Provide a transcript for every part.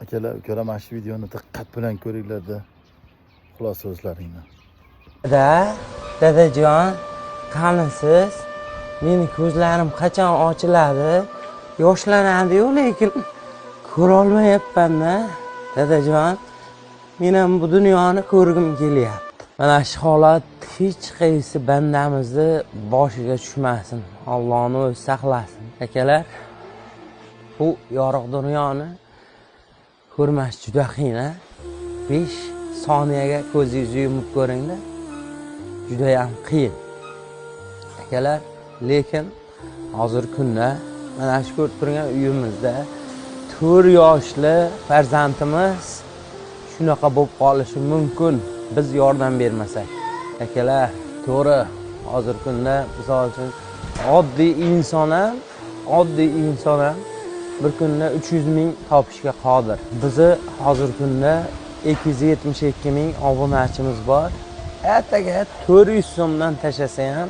Akalar, ukalar mana shu videoni diqqat bilan ko'ringlar-da. Xulosa so'zlaringni. Dadajon, qanisiz? Meni ko'zlarim qachon ochiladi? Yoshlanadi-yu, lekin ko'ra olmayapman-da. Dadajon, men ham bu dunyoni ko'rgim kelyapti. Mana shu holat hech qaysi bandamizni boshiga tushmasin. Allohning o'zi saqlasin. Akalar, bu yorug' dunyoni ko'rmash juda qiyin. 5 soniyaga ko'zingizni yumib ko'ringda. Juda ham qiyin. Akalar, lekin hozir kunda mana shu ko'rib turgan uyimizda 4 yoshli farzandimiz shunaqa bo'lib qolishi mumkin, biz yordam bermasak. Akalar, to'g'ri, hozir kunda misol uchun oddiy inson ham bir kunda 300 ming topishga qodir. Bizi hozir kunda 272 ming obunachimiz bor. Ertaga 400 so'mdan tashlasa ham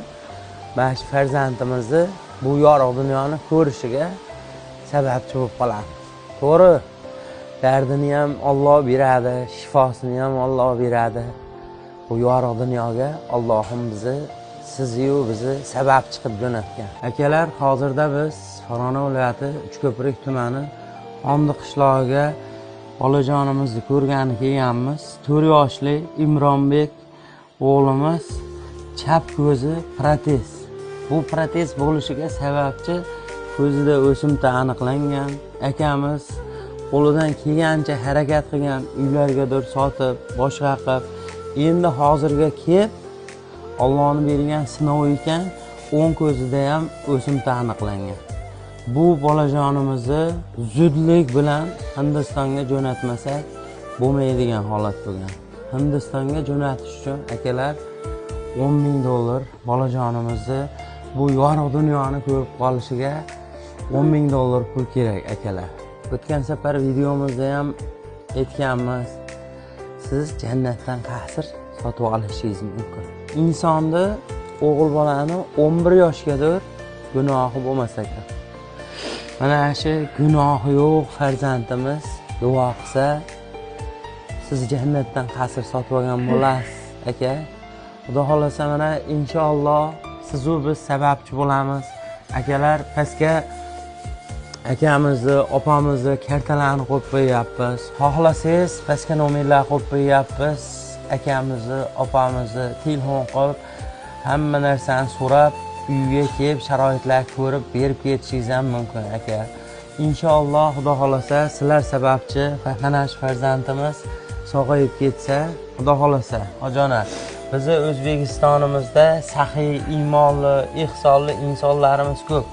mana shu farzandimizni bu yorug' dunyoni ko'rishiga sababchi bo'lib qolamiz. To'g'ri, dardini ham Alloh beradi, shifosini ham Alloh beradi. Bu yorug' dunyoga Allohim sizni-yu bizni sababchi qilib jo'natgan. Akalar, hozirda biz Farg'ona viloyati Uchko'prik tumani Xondi qishlog'iga bolajonimizni ko'rgani kelganmiz. 4 yoshli Imronbek o'g'limiz chap ko'zi protez. Bu protez bo'lishiga sababchi ko'zida o'simta aniqlangan. Akamiz qo'lidan kelgancha harakat qilgan, uylargadir sotib, boshqa qilib, endi hozirga kelib Allohning bergan sinov ekan, o'ng ko'zida ham o'simta aniqlangan. Bu bolajonimizni zudlik bilan Hindistonga jo'natmasak bo'lmaydigan holat bo'lgan. Hindistonga jo'natish uchun akalar $10 ming bolajonimizni bu yorug' dunyoni ko'rib qolishiga $10 ming pul kerak akalar. O'tgan safar videomizda ham aytganmiz. Siz jannatdan qasr sotib olishingiz mumkin. Insonni, o'g'il bolani 11 yoshgadir gunohi bo'lmas ekan. Mana shu gunohi yo'q farzandimiz duo qilsa, siz jannatdan qasr sotib olgan bo'lasiz, aka. Xudo xolasa mana inshaalloh siz-u biz sababchi bo'lamiz. Akalar, pastga akamizni, opamizni kartalarini qo'yib qo'yapmiz. Xohlasangiz pastga nomerlar qo'yib qo'yapmiz. Akamizni, opamizni telefon qilib, hamma narsani so'rab, uyga kelib sharoitlar ko'rib berib ketishingiz ham mumkin, aka. Inshaalloh Xudo xolasa sizlar sababchi mana shu farzandimiz sog'ayib ketsa, Xudo xolasa, ojona, bizi O'zbekistonimizda saxiy, iymonli, ihsonli insonlarimiz ko'p.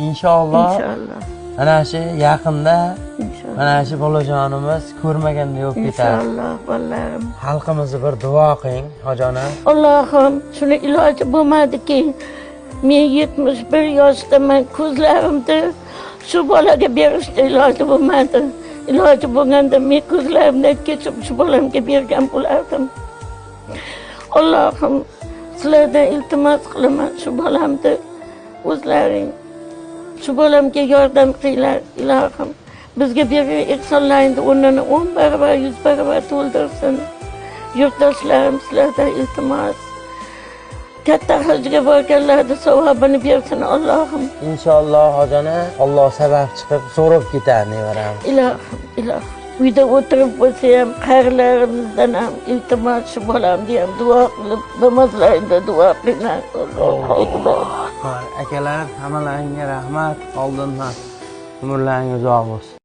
Inshaalloh. Mana shu yaqinda mana shu bolajonimiz ko'rmaganda yo'q ketadi. Inshaalloh, bolalarim. Xalqimizni bir duo qiling, ojona. Allohim, shuni iloji bo'lmadiki, men 71 yoshdaman, ko'zlarimni shu bolaga berishga iloji bo'lmadi. Iloji bo'lganda men ko'zlarimdan kechib shu bolamga bergan bo'lardim. Allohim, sizlardan iltimos qilaman, shu bolamni o'zlaring shu bolamga yordam qilinglar, ilohim. Bizga bergan ehsonlaringni o'rnini 10 barobar, 100 barobar to'ldirsin. Yurtdoshlarim, sizlardan iltimos. Katta hajga borganlarga savobini bersin Allohim. Inshaalloh ojona, Alloh sabab chiqib so'rab ketadi nevaram. Ilohim. Uyda o'tirib bo'lsa ham qarilarimizdan ham iltimos shu bolamni ham duo qilib, namozlaringda duo qilinglar. Allohu akbar. Akalar, hammalaringga rahmat. Oldindan umrlaringiz uzoq bo'lsin.